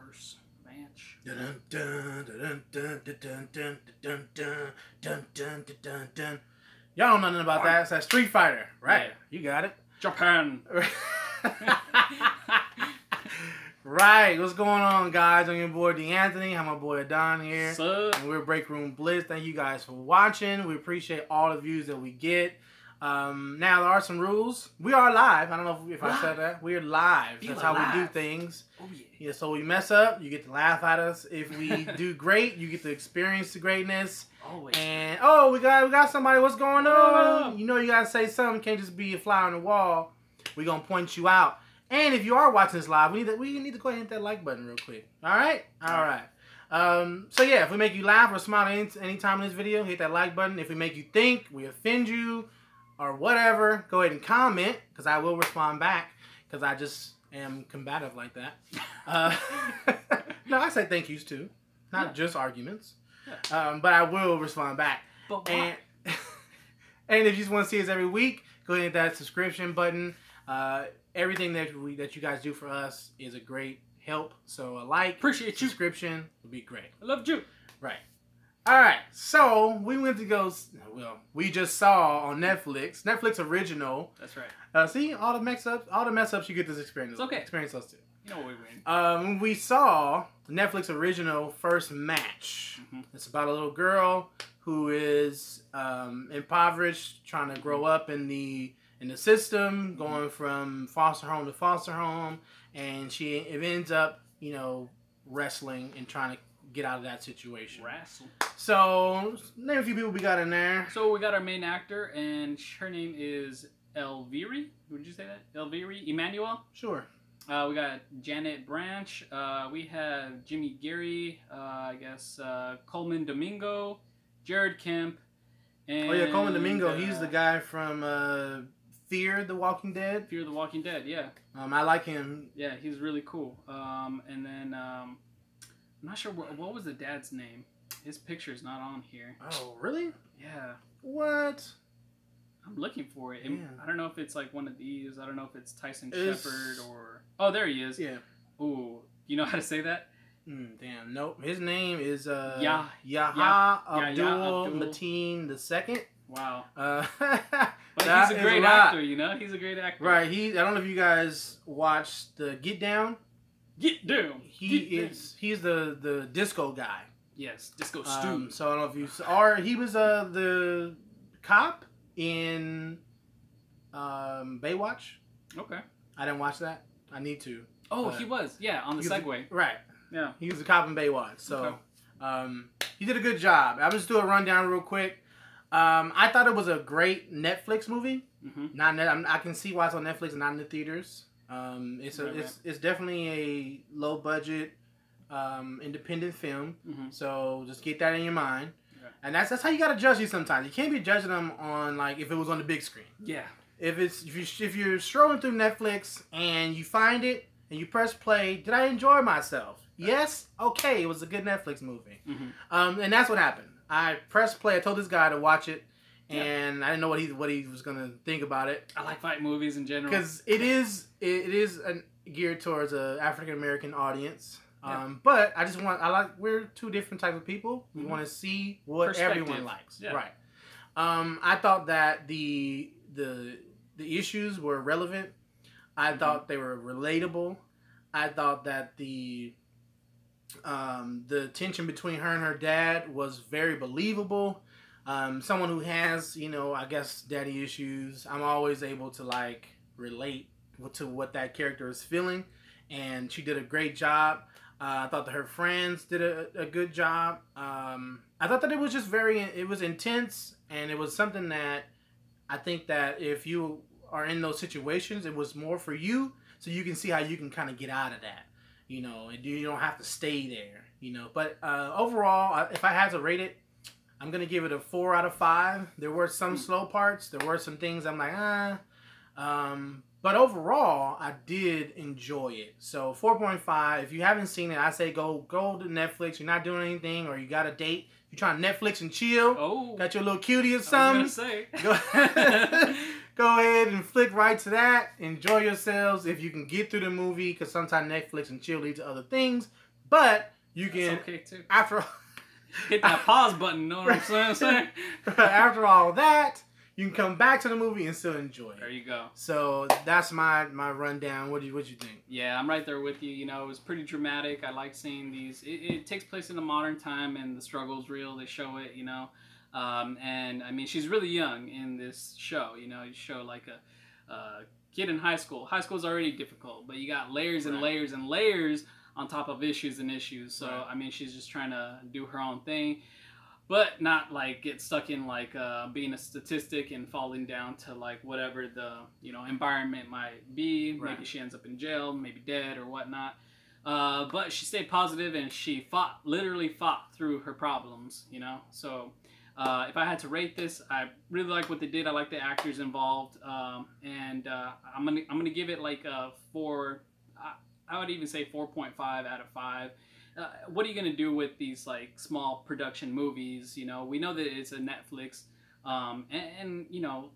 verse match. Y'all don't know nothing about that. It's that Street Fighter, right? Yeah. You got it. Japan. Right. What's going on, guys? I'm your boy D'Anthony. I'm my boy Adon here. Sup? And we're Break Room Blitz. Thank you guys for watching. We appreciate all the views that we get. Now, there are some rules. We are live. I don't know if I said that. We're live. That's how we do things. Oh, yeah. Yeah, so we mess up, you get to laugh at us. If we do great, you get to experience the greatness. Always. And, oh, we got somebody. What's going on? You know you got to say something. Can't just be a fly on the wall. We're going to point you out. And if you are watching this live, we need to go ahead and hit that like button real quick. All right? All right. So, yeah, if we make you laugh or smile any time in this video, hit that like button. If we make you think, we offend you, or whatever, go ahead and comment, because I will respond back, because I just am combative like that. No, I say thank yous too, not just arguments. Yeah. But I will respond back. But and if you just want to see us every week, go ahead and hit that subscription button. Everything that you guys do for us is a great help. So a like, appreciate you. Subscription would be great. I love you. Right. All right. So we went to go. Well, we just saw on Netflix original. That's right. See all the mess ups you get this experience. It's okay. Experience us too. You know what we win. We saw the Netflix original First Match. Mm-hmm. It's about a little girl who is impoverished, trying to grow up in the system, going from foster home to foster home, and it ends up, wrestling and trying to get out of that situation. Wrestle. So, name a few people we got in there. So we got our main actor, and her name is Elviri. Would you say that? Elviri Emmanuel? Sure. We got Janet Branch. We have Jimmy Gary. Coleman Domingo. Jared Kemp. And, oh yeah, Coleman Domingo. He's the guy from Fear the Walking Dead. Fear the Walking Dead. Yeah. I like him. Yeah, he's really cool. And then I'm not sure what was the dad's name. His picture's not on here. Oh really? Yeah. What? I'm looking for it. Yeah. I don't know if it's like one of these. I don't know if it's Tyson Shepard or... Oh, there he is. Yeah. Ooh. You know how to say that? Damn. Nope. His name is Yaha Abdul-Mateen II. Wow. But he's a great actor, He's a great actor. Right. I don't know if you guys watched the Get Down. Get Down. He's the disco guy. Yes, Disco Stew. So I don't know if you saw... He was the cop in Baywatch. Okay. I didn't watch that. I need to. Oh, he was. Yeah, on the Segway. Right. Yeah. He was the cop in Baywatch. So okay. He did a good job. I'll just do a rundown real quick. I thought it was a great Netflix movie. Mm-hmm. I can see why it's on Netflix and not in the theaters. It's definitely a low budget independent film. Mm-hmm. So just get that in your mind. Okay. And that's how you gotta judge these sometimes. You can't be judging them on like if it was on the big screen. Yeah. If you're strolling through Netflix and you find it and you press play, did I enjoy myself? Yes. Okay, it was a good Netflix movie. Mm-hmm. And that's what happened. I pressed play. I told this guy to watch it, and I didn't know what he was gonna think about it. I like fight movies in general because it is geared towards a African American audience. But we're two different types of people. We want to see what everyone likes. Yeah. Right. I thought that the issues were relevant. I thought they were relatable. I thought that the tension between her and her dad was very believable. Someone who has, I guess, daddy issues, I'm always able to relate to what that character is feeling, and she did a great job. I thought that her friends did a good job. I thought that it was just it was intense, and it was something that I think that if you are in those situations, it was more for you, so you can see how you can kind of get out of that, and you don't have to stay there, But overall, if I had to rate it, I'm going to give it a 4 out of 5. There were some slow parts. There were some things I'm like, but overall, I did enjoy it. So 4.5. If you haven't seen it, I say go to Netflix. You're not doing anything, or you got a date. You're trying to Netflix and chill. Oh. Got your little cutie or something. I was gonna say. Go ahead and flick right to that. Enjoy yourselves if you can get through the movie, because sometimes Netflix and chill lead to other things. But you can That's okay too. after Hit that pause button. Know what I'm saying? after all that, you can come back to the movie and still enjoy it. There you go. So that's my rundown. What you think? Yeah, I'm right there with you. You know, it was pretty dramatic. I like seeing these. It takes place in a modern time, and the struggle's real. They show it, you know. And I mean, she's really young in this show. You know, you show like a kid in high school. High school's already difficult, but you got layers and layers and layers on top of issues and issues. So I mean, she's just trying to do her own thing, but not like get stuck in like being a statistic and falling down to like whatever the environment might be. Maybe she ends up in jail, maybe dead or whatnot. But she stayed positive and she literally fought through her problems. You know, so. If I had to rate this, I really like what they did. I like the actors involved, and I'm gonna give it like a 4. I would even say 4.5 out of 5. What are you gonna do with these like small production movies? You know, we know that it's a Netflix, and you know,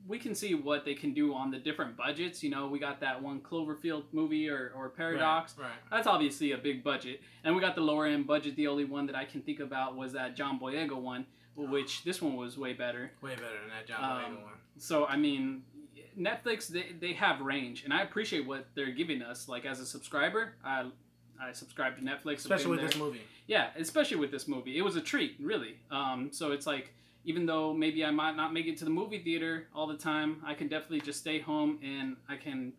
we can see what they can do on the different budgets. You know, we got that one Cloverfield movie or Paradox. Right. That's obviously a big budget, and we got the lower end budget. The only one that I can think about was that John Boyega one. Which this one was way better. Way better than that John Boyega one. So I mean, Netflix they have range, and I appreciate what they're giving us. Like as a subscriber, I subscribe to Netflix, especially with this movie. Yeah, especially with this movie, it was a treat, really. So it's like even though maybe I might not make it to the movie theater all the time, I can definitely just stay home and I can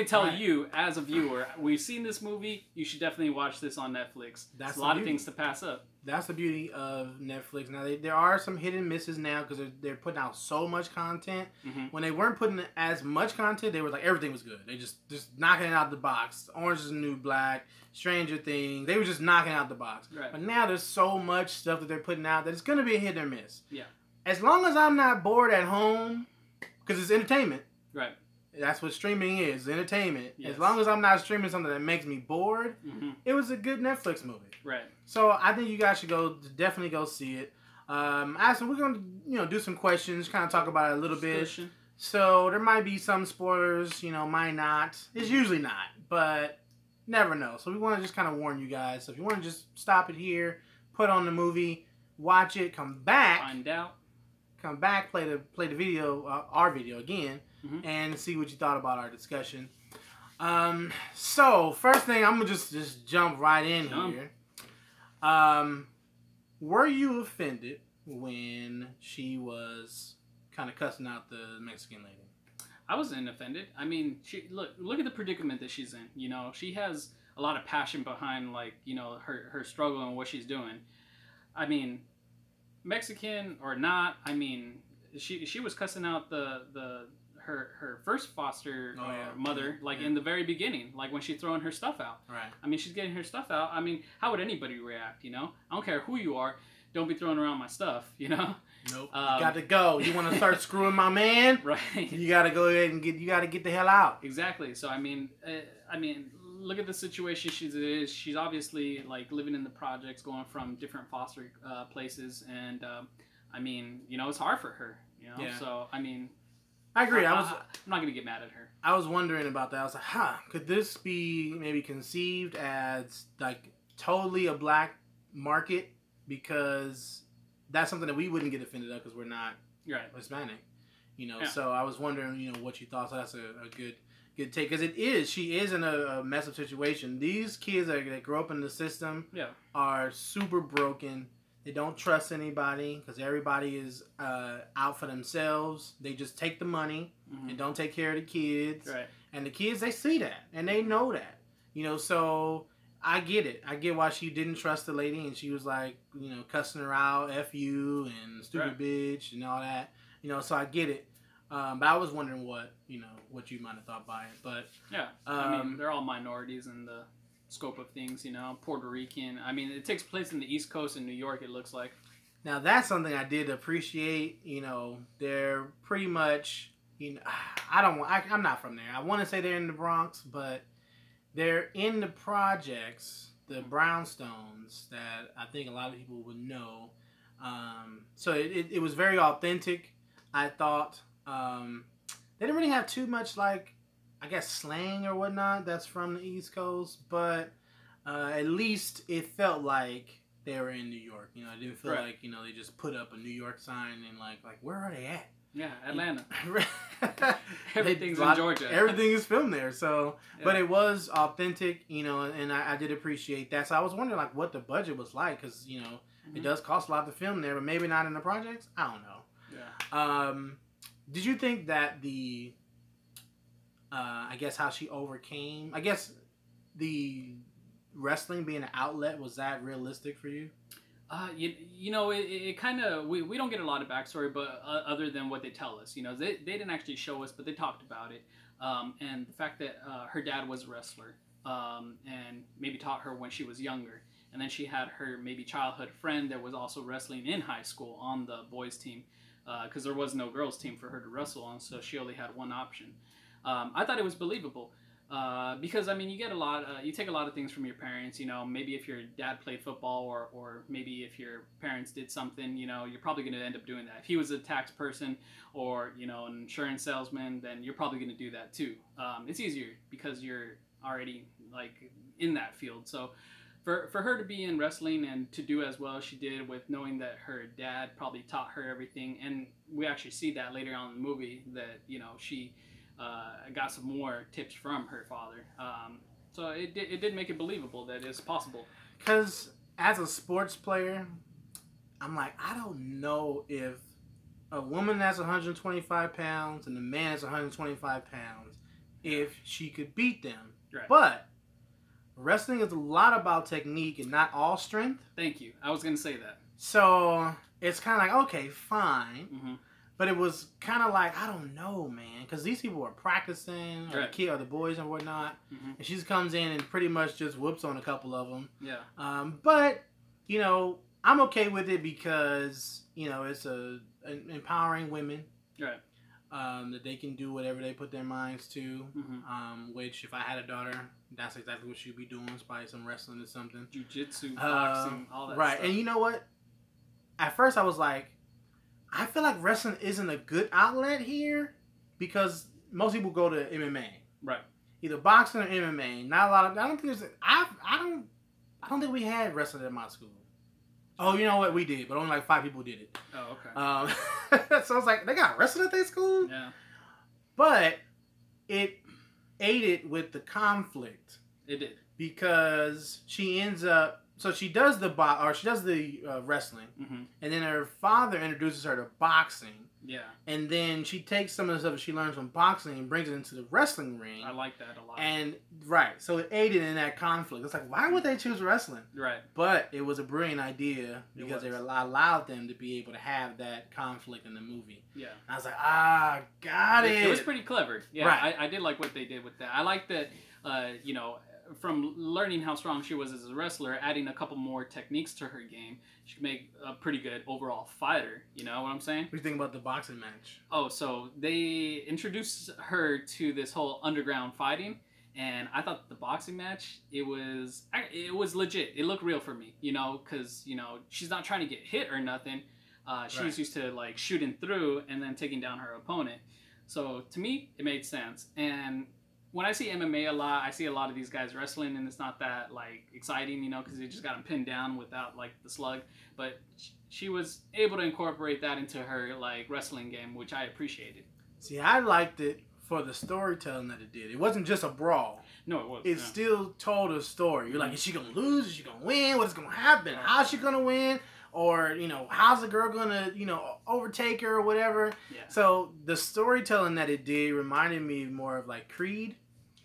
tell you as a viewer, we've seen this movie. You should definitely watch this on Netflix. That's a lot of things to pass up. That's the beauty of Netflix. Now, there are some hit and misses now because they're putting out so much content. When they weren't putting as much content, they were like, everything was good. They just knocking it out the box. Orange is the New Black, Stranger Things. They were just knocking out the box. Right. But now there's so much stuff that they're putting out that it's going to be a hit or miss. Yeah. As long as I'm not bored at home, because it's entertainment. Right. That's what streaming is, entertainment. Yes. As long as I'm not streaming something that makes me bored, it was a good Netflix movie. Right. So I think you guys should definitely go see it. Ashton, we're gonna do some questions, kind of talk about it a little bit. So there might be some spoilers, might not. It's usually not, but never know. So we want to just kind of warn you guys. So if you want to just stop it here, put on the movie, watch it, come back, find out, play the video, our video again. And see what you thought about our discussion. So first thing, I'm gonna just jump right in here. Were you offended when she was kind of cussing out the Mexican lady? I wasn't offended. I mean, look at the predicament that she's in. You know, she has a lot of passion behind her struggle and what she's doing. I mean, Mexican or not, I mean, she was cussing out her first foster mother, in the very beginning, like when she's throwing her stuff out. Right. I mean, she's getting her stuff out. I mean, how would anybody react, I don't care who you are. Don't be throwing around my stuff, Nope. You got to go. You want to start screwing my man? Right. You got to go ahead and get the hell out. Exactly. So, I mean, look at the situation she's in. She's obviously, living in the projects, going from different foster places. And, I mean, it's hard for her, Yeah. So, I mean... I agree. I'm not going to get mad at her. I was wondering about that. I was like, could this be maybe conceived as totally a black market? Because that's something that we wouldn't get offended of because we're not Hispanic. Yeah. So I was wondering, what you thought. So that's a good take because she is in a messed up situation. These kids that grow up in the system are super broken. They don't trust anybody because everybody is out for themselves. They just take the money and don't take care of the kids. Right. And the kids, they see that and they know that. So I get it. I get why she didn't trust the lady and she was cussing her out, F you and stupid bitch and all that. So I get it. But I was wondering what you might have thought by it. But yeah, I mean, they're all minorities in the scope of things, Puerto Rican. I mean, it takes place in the East Coast in New York, it looks like. Now, that's something I did appreciate. They're pretty much, I'm not from there. I want to say they're in the Bronx, but they're in the projects, the brownstones, that I think a lot of people would know. So it was very authentic, I thought. They didn't really have too much, I guess, slang or whatnot that's from the East Coast, but at least it felt like they were in New York. You know, it didn't feel Right. like, you know, they just put up a New York sign and like where are they at? Yeah, Atlanta. Everything's Everything's in Georgia. Everything is filmed there. So, Yeah. but it was authentic, you know, and I did appreciate that. So I was wondering like what the budget was like, because you know it does cost a lot to film there, but maybe not in the projects. I don't know. Yeah. Did you think that the, I guess how she overcame, I guess the wrestling being an outlet, was that realistic for you? You know, it kind of, we don't get a lot of backstory, but other than what they tell us, you know, they didn't actually show us, but they talked about it. And the fact that her dad was a wrestler, and maybe taught her when she was younger. And then she had her maybe childhood friend that was also wrestling in high school on the boys team, because there was no girls team for her to wrestle on, so she only had one option. I thought it was believable. Because I mean, you get a lot. You take a lot of things from your parents. You know, maybe if your dad played football, or maybe if your parents did something, you know, you're probably going to end up doing that. If he was a tax person or you know an insurance salesman, then you're probably going to do that too. It's easier because you're already like in that field. So for her to be in wrestling and to do as well as she did, with knowing that her dad probably taught her everything, and we actually see that later on in the movie that you know she. Got some more tips from her father. So it did make it believable that it's possible. Because as a sports player, I'm like, I don't know if a woman that's 125 pounds and a man that's 125 pounds, if she could beat them. Right. But wrestling is a lot about technique and not all strength. Thank you. I was going to say that. So it's kind of like, okay, fine. Mm-hmm. But it was kind of like, I don't know, man. Because these people are practicing, or Right. the kid, or the boys and whatnot. Mm-hmm. And she just comes in and pretty much just whoops on a couple of them. Yeah. But, you know, I'm okay with it because, you know, it's an empowering women. Right. That they can do whatever they put their minds to. Mm-hmm. Which, if I had a daughter, that's exactly what she'd be doing. It's probably some wrestling or something. Jiu-jitsu, boxing, all that right. stuff. And you know what? At first I was like, I feel like wrestling isn't a good outlet here because most people go to MMA. Right. Either boxing or MMA. Not a lot of. I don't think there's. I don't think we had wrestling at my school. Oh, you know what? We did, but only like 5 people did it. Oh, okay. So I was like, they got wrestling at their school. Yeah. But it aided with the conflict. It did. Because she ends up. So she does the wrestling, Mm-hmm. and then her father introduces her to boxing, Yeah. and then she takes some of the stuff she learns from boxing and brings it into the wrestling ring. I like that a lot. And right, so it aided in that conflict. It's like, why would they choose wrestling? Right. But it was a brilliant idea because they allowed them to be able to have that conflict in the movie. Yeah. I was like, got it. It was pretty clever. Yeah. Right. I did like what they did with that. I like that. You know, from learning how strong she was as a wrestler, adding a couple more techniques to her game, she could make a pretty good overall fighter. You know what I'm saying? What do you think about the boxing match? Oh, so they introduced her to this whole underground fighting, and I thought the boxing match, it was legit. It looked real for me, you know, because, you know, she's not trying to get hit or nothing. She's used to, like, shooting through and then taking down her opponent. So, to me, it made sense. And when I see MMA a lot, I see a lot of these guys wrestling, and it's not that, like, exciting, you know, because they just got them pinned down without, like, the slug. But she was able to incorporate that into her, like, wrestling game, which I appreciated. See, I liked it for the storytelling that it did. It wasn't just a brawl. No, it wasn't. It still told a story. You're like, is she going to lose? Is she going to win? What's going to happen? How's she going to win? Or, you know, how's the girl going to, you know, overtake her or whatever? Yeah. So the storytelling that it did reminded me more of, like, Creed.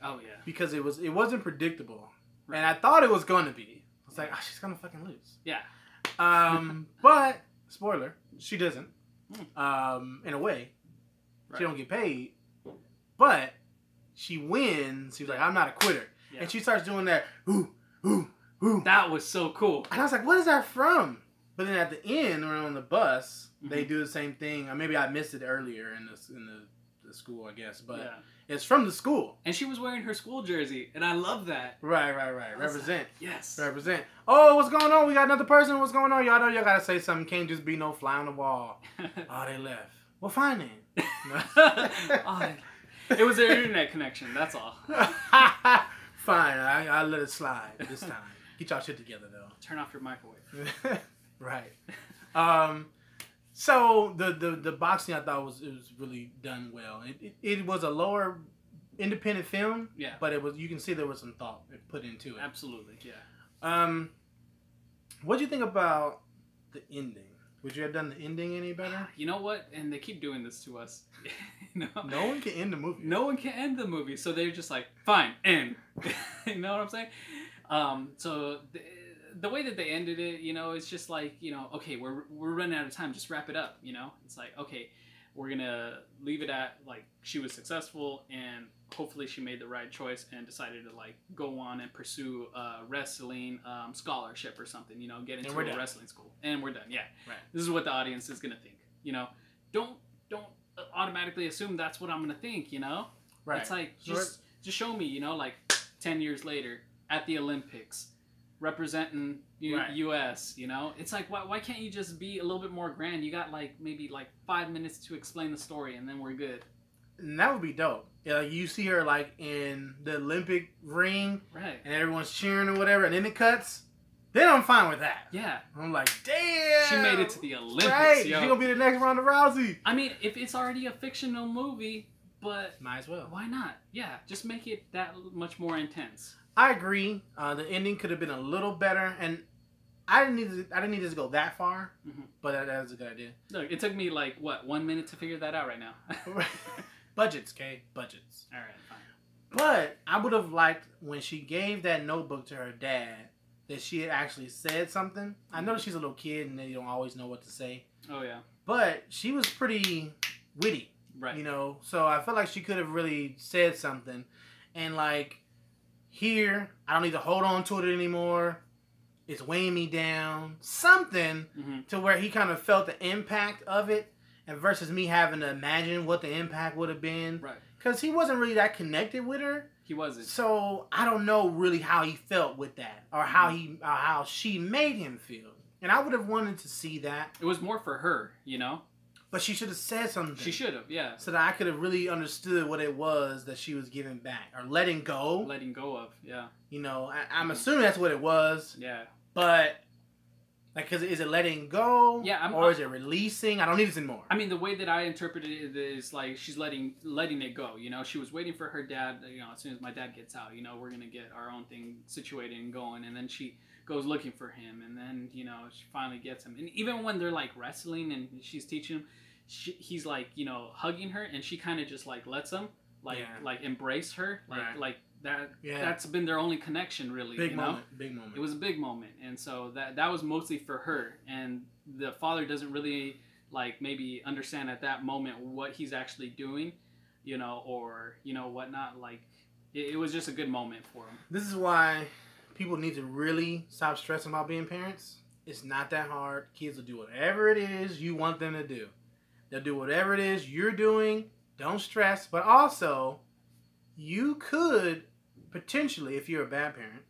Oh, yeah. Because it wasn't predictable. Right. And I thought it was going to be. I was like, oh, she's going to fucking lose. Yeah. But, spoiler, she doesn't. In a way. Right. She don't get paid. But she wins. She's like, I'm not a quitter. Yeah. And she starts doing that, ooh, ooh, ooh. That was so cool. And I was like, what is that from? But then at the end, when we're on the bus, they do the same thing. Or maybe I missed it earlier in the school, I guess. But Yeah. it's from the school. And she was wearing her school jersey, and I love that. Right. Represent. Yes. Represent. Oh, what's going on? We got another person. What's going on? Y'all know y'all got to say something. Can't just be no fly on the wall. Oh, they left. Well, fine then. Oh, it was their internet connection, that's all. Fine, I let it slide this time. Get y'all shit together though. Turn off your microwave. Right. So the boxing I thought was really done well. It was a lower independent film. Yeah. But you can see there was some thought put into it. Absolutely. Yeah. What do you think about the ending? Would you have done the ending any better? You know what? And they keep doing this to us. No one can end the movie. No one can end the movie. So they're just like, fine, end. You know what I'm saying? So the way that they ended it, it's just like, okay, we're running out of time. Just wrap it up, It's like, okay, we're going to leave it at, like, she was successful and hopefully she made the right choice and decided to, like, go on and pursue a wrestling scholarship or something, get into a wrestling school. And we're done, yeah. Right. This is what the audience is going to think, Don't automatically assume that's what I'm going to think, Right. It's like, just show me, like, 10 years later at the Olympics, representing U.S., It's like, why can't you just be a little bit more grand? You got, like, maybe, like, 5 minutes to explain the story, and then we're good. And that would be dope. Yeah, like you see her, like, in the Olympic ring, right? And everyone's cheering or whatever, and then it cuts. Then I'm fine with that. Yeah. I'm like, damn! She made it to the Olympics, right. yo. She's gonna be the next Ronda Rousey. I mean, if it's already a fictional movie, but... Might as well. Why not? Yeah, just make it that much more intense. I agree. The ending could have been a little better, and I didn't need it to go that far, but that was a good idea. Look, it took me like 1 minute to figure that out right now. Budgets, okay, budgets. All right, fine. But I would have liked when she gave that notebook to her dad that she had actually said something. I know she's a little kid and they don't always know what to say. Oh yeah. But she was pretty witty, right? So I felt like she could have really said something, and like. Here, I don't need to hold on to it anymore. It's weighing me down. Something to where he kind of felt the impact of it, and versus me having to imagine what the impact would have been. Right. Because he wasn't really that connected with her. He wasn't. So I don't know really how he felt with that, or how she made him feel. And I would have wanted to see that. It was more for her, But she should have said something. She should have, yeah. So that I could have really understood what it was that she was giving back. Or letting go. Letting go of, yeah. I'm assuming that's what it was. Yeah. But, like, is it letting go? Yeah. Or is it releasing? I don't need this anymore. I mean, the way that I interpreted it is, like, she's letting it go, She was waiting for her dad, as soon as my dad gets out, we're going to get our own thing situated and going. And then she goes looking for him. And then, she finally gets him. And even when they're, like, wrestling and she's teaching him, he's like, hugging her, and she kind of just like lets him like embrace her, like that. Yeah. That's been their only connection, really. Big moment. It was a big moment, and so that was mostly for her. And the father doesn't really like maybe understand at that moment what he's actually doing, or whatnot. Like it was just a good moment for him. This is why people need to really stop stressing about being parents. It's not that hard. Kids will do whatever it is you want them to do. They'll do whatever it is you're doing. Don't stress. But also, you could potentially, if you're a bad parent,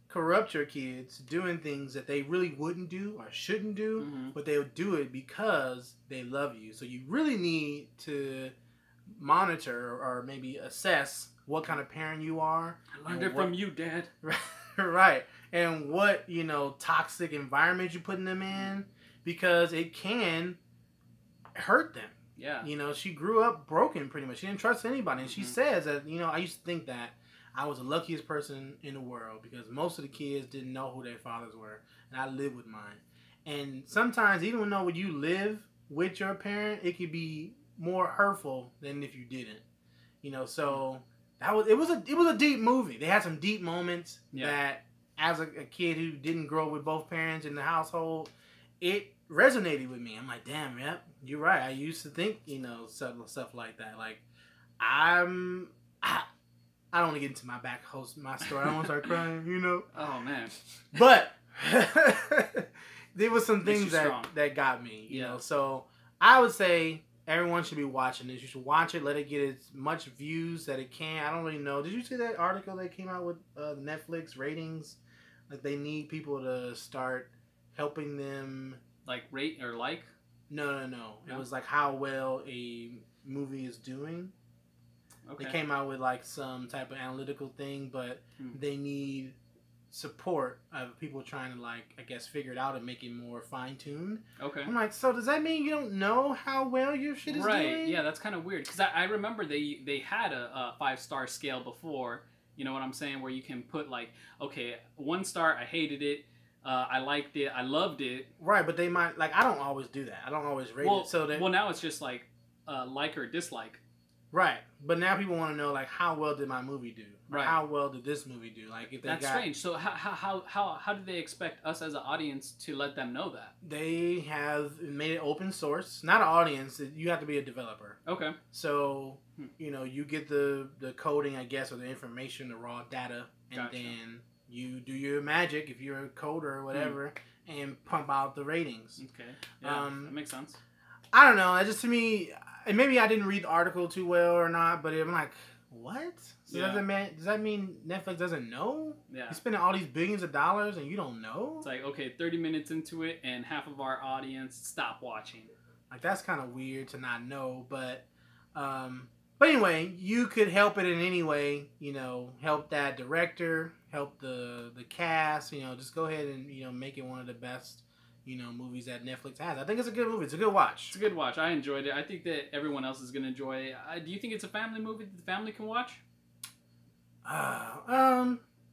corrupt your kids doing things that they really wouldn't do or shouldn't do, but they'll do it because they love you. So you really need to monitor or maybe assess what kind of parent you are. I learned it from you, Dad. Right. And what, toxic environment you're putting them in, because it can hurt them. Yeah. She grew up broken pretty much. She didn't trust anybody. And she says that, I used to think that I was the luckiest person in the world because most of the kids didn't know who their fathers were. And I lived with mine. And sometimes, even though when you live with your parent, it could be more hurtful than if you didn't. So it was a deep movie. They had some deep moments that as a kid who didn't grow up with both parents in the household, it resonated with me. I'm like, damn, yep, you're right. I used to think, stuff like that. Like, I don't want to get into my story. I don't want to start crying, Oh, man. But there was some things that got me, So I would say everyone should be watching this. You should watch it. Let it get as much views that it can. I don't really know. Did you see that article that came out with Netflix ratings? Like, they need people to start helping them. Like rate or like? No. It was like how well a movie is doing. Okay. They came out with like some type of analytical thing, but they need support of people trying to like, I guess, figure it out and make it more fine tuned. Okay. I'm like, so does that mean you don't know how well your shit is doing? Right. Yeah, that's kind of weird because I remember they had a 5-star scale before. You know what I'm saying? Where you can put like, okay, 1 star, I hated it. I liked it. I loved it. Right, but they might like. I don't always do that. I don't always rate it. So well, now it's just like like or dislike. Right, but now people want to know like how well did my movie do? Right. How well did this movie do? Like if they That's strange. So how do they expect us as an audience to let them know that? They have made it open source. Not an audience. You have to be a developer. Okay. So you know you get the coding, I guess, or the information, the raw data, and Gotcha. then you do your magic if you're a coder or whatever, and pump out the ratings. Okay. Yeah, that makes sense. I don't know. It just to me, and maybe I didn't read the article too well or not, but I'm like, what? So does that mean Netflix doesn't know? Yeah. You're spending all these billions of dollars and you don't know? It's like, okay, 30 minutes into it and half of our audience stop watching. Like that's kind of weird to not know, but anyway, you could help it in any way. You know, help that director, help the cast. You know, just go ahead and make it one of the best movies that Netflix has. I think it's a good movie. It's a good watch. It's a good watch. I enjoyed it. I think that everyone else is gonna enjoy it. Do you think it's a family movie that the family can watch?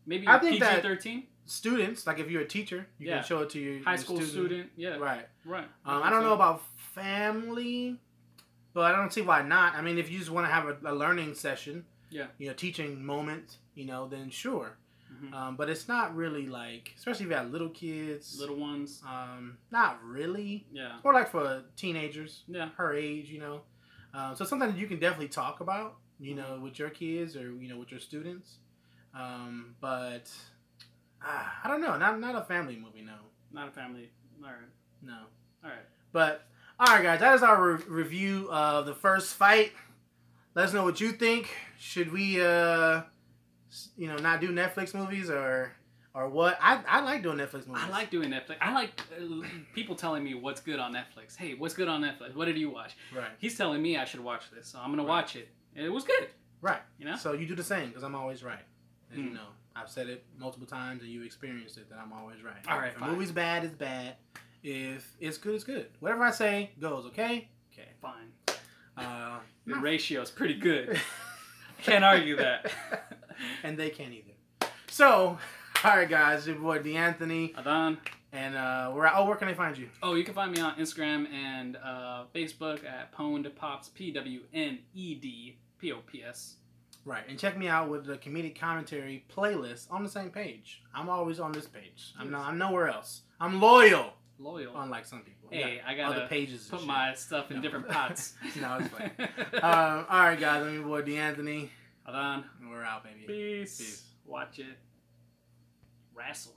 Maybe I think PG-13. Students, like if you're a teacher, you can show it to your high school student. Yeah. Right. Right. I don't know about family, but I don't see why not. I mean, if you just want to have a learning session, teaching moment, then sure. Mm-hmm. But it's not really like, especially if you have little kids, little ones. Not really. Yeah. It's more like for teenagers. Yeah. Her age, So it's something that you can definitely talk about, with your kids or with your students. But I don't know. Not a family movie. No. Not a family. All right. No. All right. But all right, guys. That is our review of The First Fight. Let us know what you think. Should we not do Netflix movies or what? I like doing Netflix movies. I like doing Netflix. I like people telling me what's good on Netflix. Hey, what's good on Netflix? What did you watch? Right. He's telling me I should watch this, so I'm gonna watch it. And it was good. Right. So you do the same because I'm always right. As you know, I've said it multiple times and you experienced it that I'm always right. All right. If a movie's bad, it's bad. If it's good, it's good. Whatever I say goes. Okay. Okay. Fine. The ratio is pretty good. Can't argue that. And they can't either. So, all right, guys, your boy DeAnthony. Adan. And where can I find you? Oh, you can find me on Instagram and Facebook at Pwned Pops, PWNED POPS. Right, and check me out with the comedic commentary playlist on the same page. I'm always on this page. I'm nowhere else. I'm loyal. Unlike some people. Hey, I gotta other pages put my stuff in different pots. No, it's fine. All right, guys. I'm your boy DeAnthony. Adan. And we're out, baby. Peace. Watch it. Wrestle.